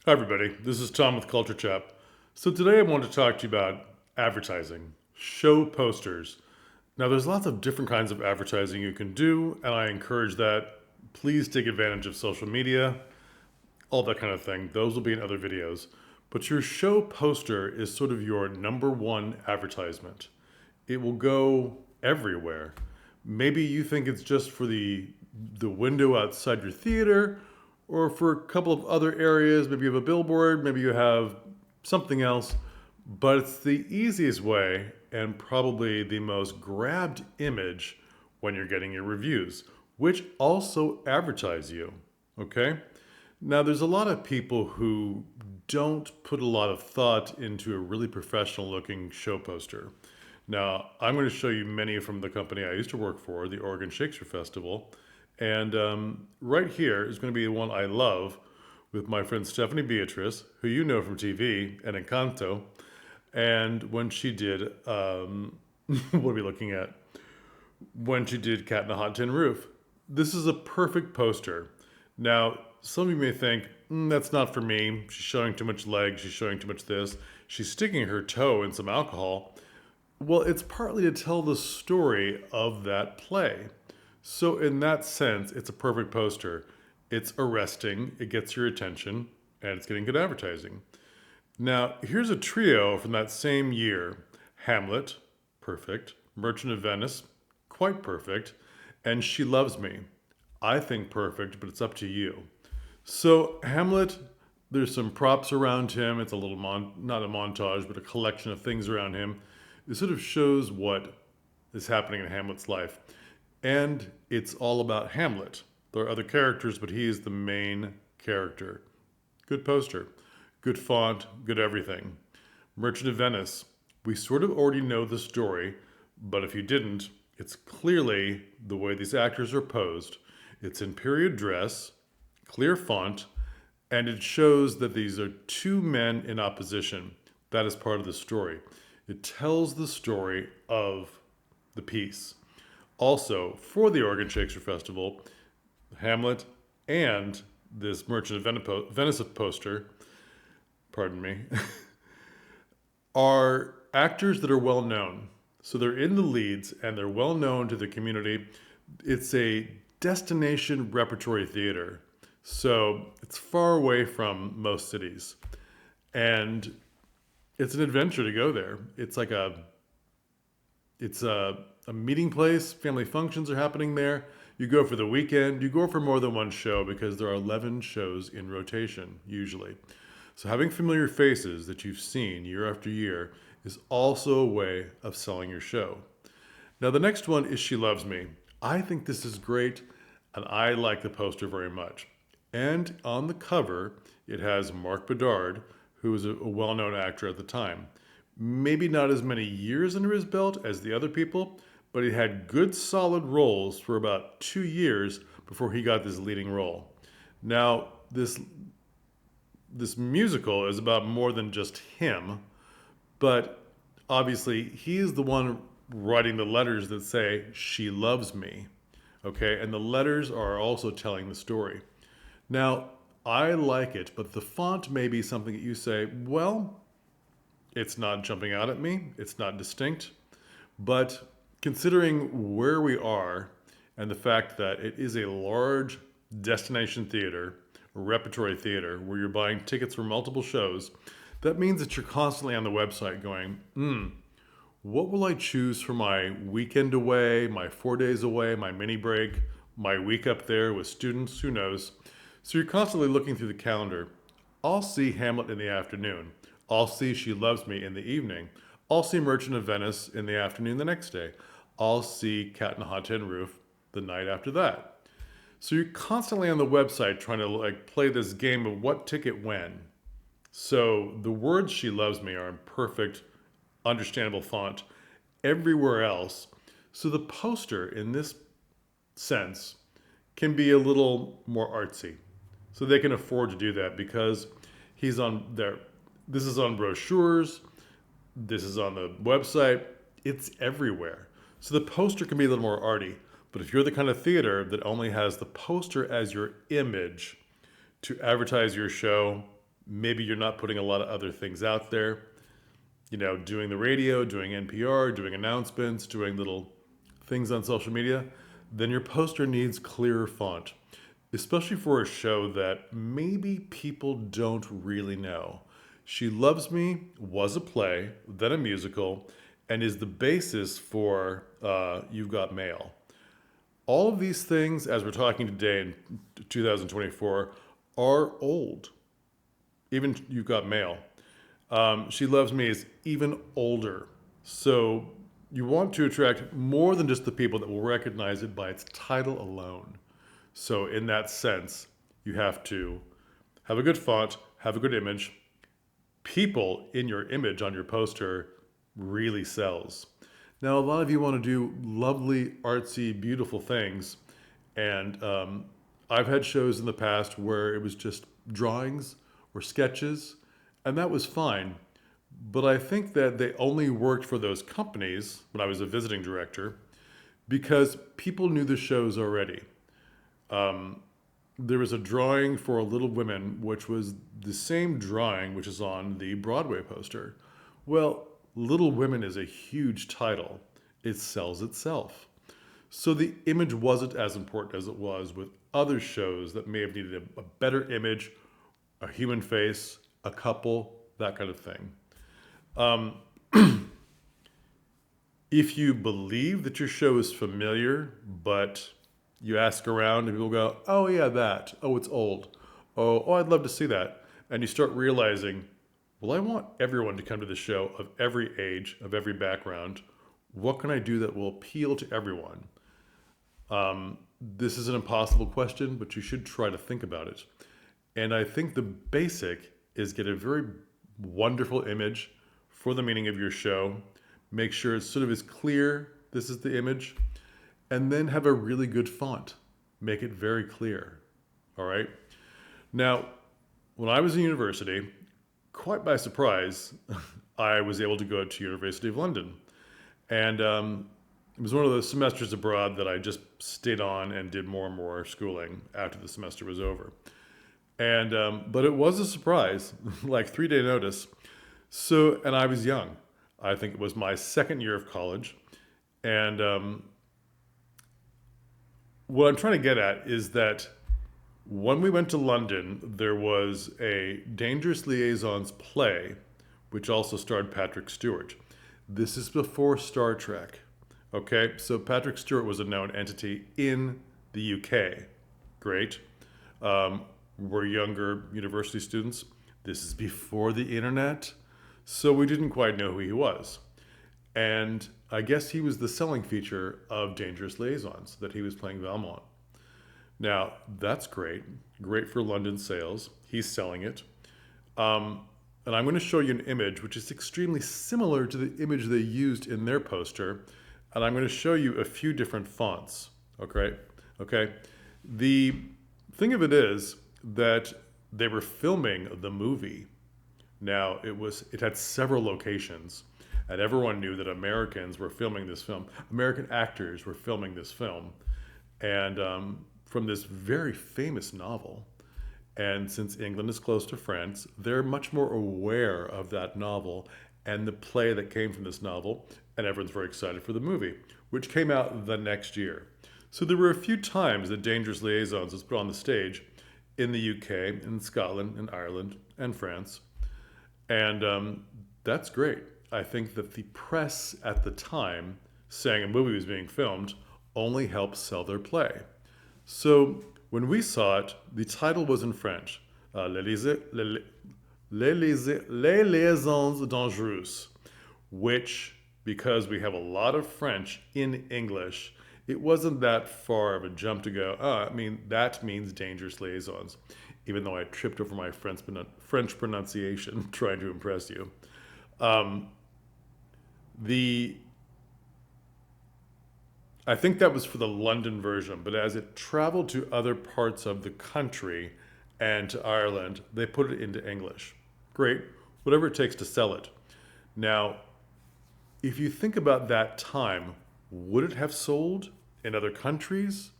Hi, everybody. This is Tom with Culture Chap. So, today I want to talk to you about advertising, show posters. Now, there's lots of different kinds of advertising you can do, and I encourage that. Please take advantage of social media, all that kind of thing. Those will be in other videos. But your show poster is sort of your number one advertisement. It will go everywhere. Maybe you think it's just for the window outside your theater or for a couple of other areas. Maybe you have a billboard, maybe you have something else, but it's the easiest way and probably the most grabbed image when you're getting your reviews, which also advertise you. Okay? Now, there's a lot of people who don't put a lot of thought into a really professional looking show poster. Now, I'm going to show you many from the company I used to work for, the Oregon Shakespeare Festival. And right here is going to be the one I love with my friend Stephanie Beatrice, who you know from TV and Encanto. And when she did, what are we looking at? When she did Cat in a Hot Tin Roof. This is a perfect poster. Now, some of you may think, that's not for me. She's showing too much leg. She's showing too much this. She's sticking her toe in some alcohol. Well, it's partly to tell the story of that play. So, in that sense, it's a perfect poster. It's arresting, it gets your attention, and it's getting good advertising. Now, here's a trio from that same year: Hamlet, perfect; Merchant of Venice, quite perfect; and She Loves Me. I think perfect, but it's up to you. So, Hamlet, there's some props around him. It's a little, not a montage, but a collection of things around him. It sort of shows what is happening in Hamlet's life. And it's all about Hamlet. There are other characters, but he is the main character. Good poster, good font, good everything. Merchant of Venice. We sort of already know the story, but if you didn't, it's clearly the way these actors are posed. It's in period dress, clear font, and it shows that these are two men in opposition. That is part of the story. It tells the story of the piece. Also, for the Oregon Shakespeare Festival, Hamlet and this Merchant of Venice poster, pardon me, are actors that are well known. So they're in the leads and they're well known to the community. It's a destination repertory theater. So it's far away from most cities. And it's an adventure to go there. It's a meeting place. Family functions are happening there. You go for the weekend. You go for more than one show because there are 11 shows in rotation, usually. So having familiar faces that you've seen year after year is also a way of selling your show. Now, the next one is She Loves Me. I think this is great, and I like the poster very much. And on the cover, it has Mark Bedard, who was a well known actor at the time. Maybe not as many years under his belt as the other people, but he had good solid roles for about 2 years before he got this leading role. Now, this musical is about more than just him, but obviously he's the one writing the letters that say she loves me. Okay, and the letters are also telling the story. Now, I like it, but the font may be something that you say, well, it's not jumping out at me, it's not distinct, but considering where we are and the fact that it is a large destination theater, a repertory theater, where you're buying tickets for multiple shows, that means that you're constantly on the website going, what will I choose for my weekend away, my 4 days away, my mini break, my week up there with students? Who knows? So you're constantly looking through the calendar. I'll see Hamlet in the afternoon. I'll see She Loves Me in the evening. I'll see Merchant of Venice in the afternoon the next day. I'll see Cat in a Hot Tin Roof the night after that. So you're constantly on the website trying to play this game of what ticket when. So the words She Loves Me are in perfect, understandable font everywhere else. So the poster in this sense can be a little more artsy. So they can afford to do that because he's on there. This is on brochures. This is on the website. It's everywhere. So the poster can be a little more arty. But if you're the kind of theater that only has the poster as your image to advertise your show, Maybe you're not putting a lot of other things out there, doing the radio, doing NPR, doing announcements, doing little things on social media. Then your poster needs clearer font, especially for a show that maybe people don't really know. She Loves Me was a play, then a musical, and is the basis for You've Got Mail. All of these things, as we're talking today in 2024, are old. Even You've Got Mail. She Loves Me is even older. So you want to attract more than just the people that will recognize it by its title alone. So, in that sense, you have to have a good font, have a good image. People in your image on your poster really sells. Now, a lot of you want to do lovely, artsy, beautiful things. And I've had shows in the past where it was just drawings or sketches, and that was fine. But I think that they only worked for those companies when I was a visiting director because people knew the shows already. There was a drawing for Little Women, which was the same drawing which is on the Broadway poster. Well, Little Women is a huge title. It sells itself. So the image wasn't as important as it was with other shows that may have needed a better image, a human face, a couple, that kind of thing. If you believe that your show is familiar, but you ask around and people go, oh yeah, that. Oh, it's old. Oh, I'd love to see that. And you start realizing, well, I want everyone to come to the show of every age, of every background. What can I do that will appeal to everyone? This is an impossible question, but you should try to think about it. And I think the basic is get a very wonderful image for the meaning of your show. Make sure it's sort of as clear, this is the image, and then have a really good font. Make it very clear. All right? Now, when I was in university, quite by surprise, I was able to go to University of London. And it was one of those semesters abroad that I just stayed on and did more and more schooling after the semester was over. And but it was a surprise, like 3-day notice. So, and I was young. I think it was my second year of college. And what I'm trying to get at is that when we went to London, there was a Dangerous Liaisons play, which also starred Patrick Stewart. This is before Star Trek. Okay, so Patrick Stewart was a known entity in the UK. Great. We're younger university students. This is before the internet, so we didn't quite know who he was. And I guess he was the selling feature of Dangerous Liaisons, that he was playing Valmont. Now, that's great. Great for London sales. He's selling it. And I'm going to show you an image which is extremely similar to the image they used in their poster. And I'm going to show you a few different fonts. Okay. The thing of it is that they were filming the movie. Now, it had several locations. And everyone knew that Americans were filming this film. American actors were filming this film. And from this very famous novel. And since England is close to France, they're much more aware of that novel and the play that came from this novel. And everyone's very excited for the movie, which came out the next year. So there were a few times that Dangerous Liaisons was put on the stage in the UK, in Scotland, in Ireland, and France. And that's great. I think that the press at the time saying a movie was being filmed only helped sell their play. So when we saw it, the title was in French, Les Liaisons Dangereuses, which, because we have a lot of French in English, it wasn't that far of a jump to go, that means dangerous liaisons, even though I tripped over my French pronunciation trying to impress you. I think that was for the London version, but as it traveled to other parts of the country and to Ireland, they put it into English. Great, whatever it takes to sell it. Now, if you think about that time, would it have sold in other countries?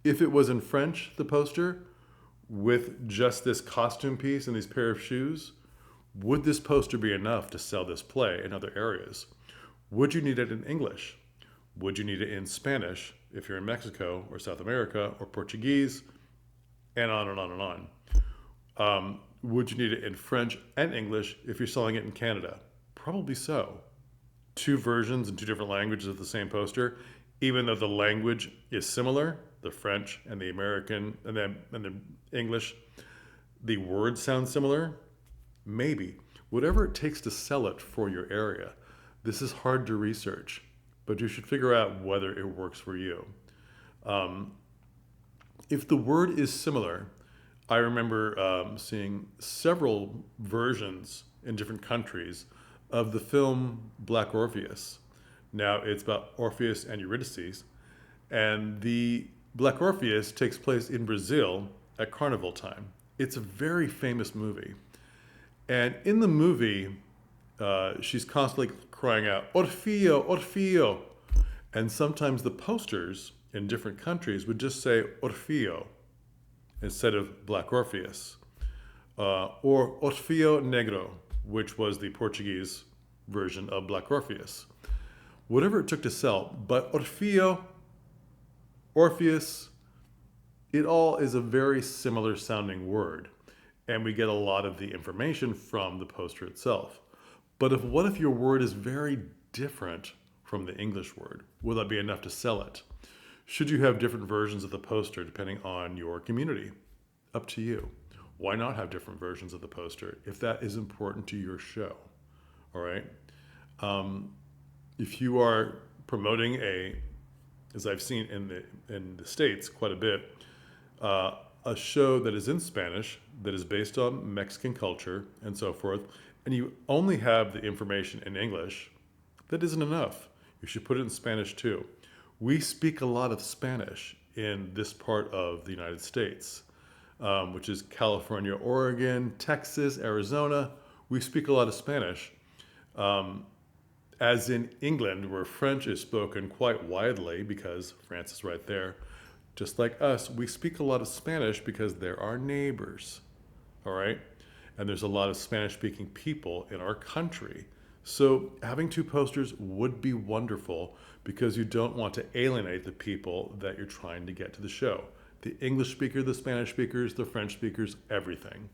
If it was in French, the poster, with just this costume piece and these pair of shoes, would this poster be enough to sell this play in other areas? Would you need it in English? Would you need it in Spanish if you're in Mexico or South America or Portuguese, and on and on and on? Would you need it in French and English if you're selling it in Canada? Probably so. Two versions in two different languages of the same poster, even though the language is similar, the French and the American and the English, the words sound similar. Maybe. Whatever it takes to sell it for your area. This is hard to research, but you should figure out whether it works for you. If the word is similar, I remember seeing several versions in different countries of the film Black Orpheus. Now, it's about Orpheus and Eurydice, and the Black Orpheus takes place in Brazil at carnival time. It's a very famous movie. And in the movie, she's constantly crying out, Orfeo, Orfeo. And sometimes the posters in different countries would just say Orfeo instead of Black Orpheus. Or Orfeo Negro, which was the Portuguese version of Black Orpheus. Whatever it took to sell, but Orfeo, Orpheus, it all is a very similar sounding word. And we get a lot of the information from the poster itself. But what if your word is very different from the English word? Will that be enough to sell it? Should you have different versions of the poster depending on your community? Up to you. Why not have different versions of the poster if that is important to your show? All right. If you are promoting as I've seen in the States quite a bit, a show that is in Spanish, that is based on Mexican culture and so forth, and you only have the information in English, that isn't enough. You should put it in Spanish too. We speak a lot of Spanish in this part of the United States, which is California, Oregon, Texas, Arizona. We speak a lot of Spanish. As in England, where French is spoken quite widely because France is right there. Just like us, we speak a lot of Spanish because they're our neighbors, all right? And there's a lot of Spanish-speaking people in our country. So having two posters would be wonderful because you don't want to alienate the people that you're trying to get to the show. The English speaker, the Spanish speakers, the French speakers, everything.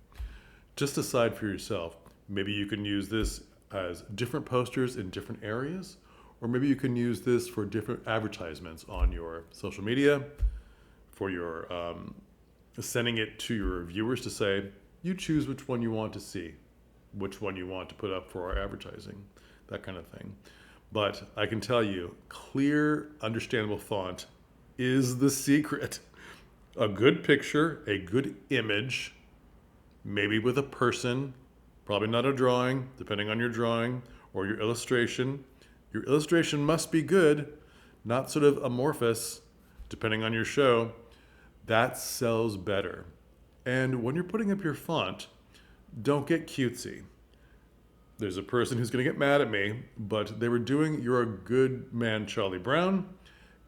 Just decide for yourself. Maybe you can use this as different posters in different areas, or maybe you can use this for different advertisements on your social media, for your sending it to your viewers to say, you choose which one you want to see, which one you want to put up for our advertising, that kind of thing. But I can tell you, clear, understandable font is the secret. A good picture, a good image, maybe with a person, probably not a drawing, depending on your drawing or your illustration. Your illustration must be good, not sort of amorphous, depending on your show. That sells better. And when you're putting up your font, don't get cutesy. There's a person who's going to get mad at me, but they were doing You're a Good Man, Charlie Brown.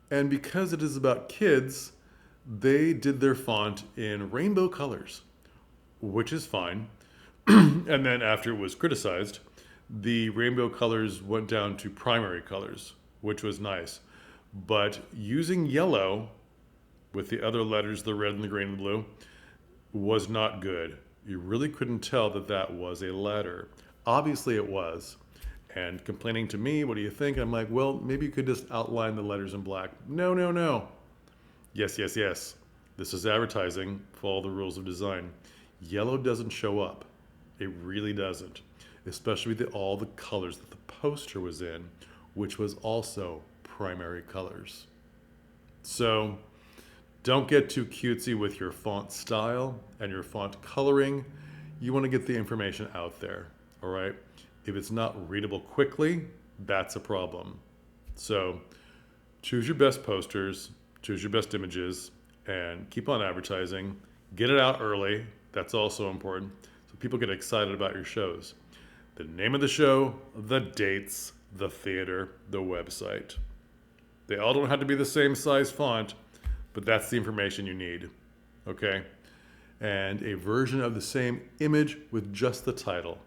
And because it is about kids, they did their font in rainbow colors, which is fine. And then after it was criticized, the rainbow colors went down to primary colors, which was nice. But using yellow with the other letters, the red and the green and the blue, was not good. You really couldn't tell that that was a letter. Obviously it was. And complaining to me, what do you think? I'm like, well, maybe you could just outline the letters in black. No, no, no. Yes, yes, yes. This is advertising. Follow the rules of design. Yellow doesn't show up. It really doesn't. Especially with all the colors that the poster was in, which was also primary colors. So don't get too cutesy with your font style and your font coloring. You want to get the information out there, all right? If it's not readable quickly, that's a problem. So choose your best posters, choose your best images, and keep on advertising. Get it out early. That's also important. So people get excited about your shows. The name of the show, the dates, the theater, the website. They all don't have to be the same size font, but that's the information you need. Okay? and a version of the same image with just the title.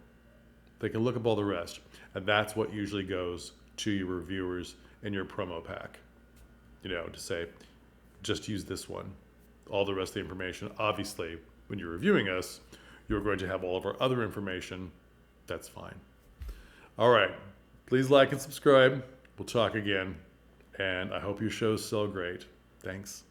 They can look up all the rest. And that's what usually goes to your reviewers in your promo pack. To say, just use this one. All the rest of the information, obviously, when you're reviewing us, you're going to have all of our other information. That's fine. All right. Please like and subscribe. We'll talk again. And I hope your shows sell great. Thanks.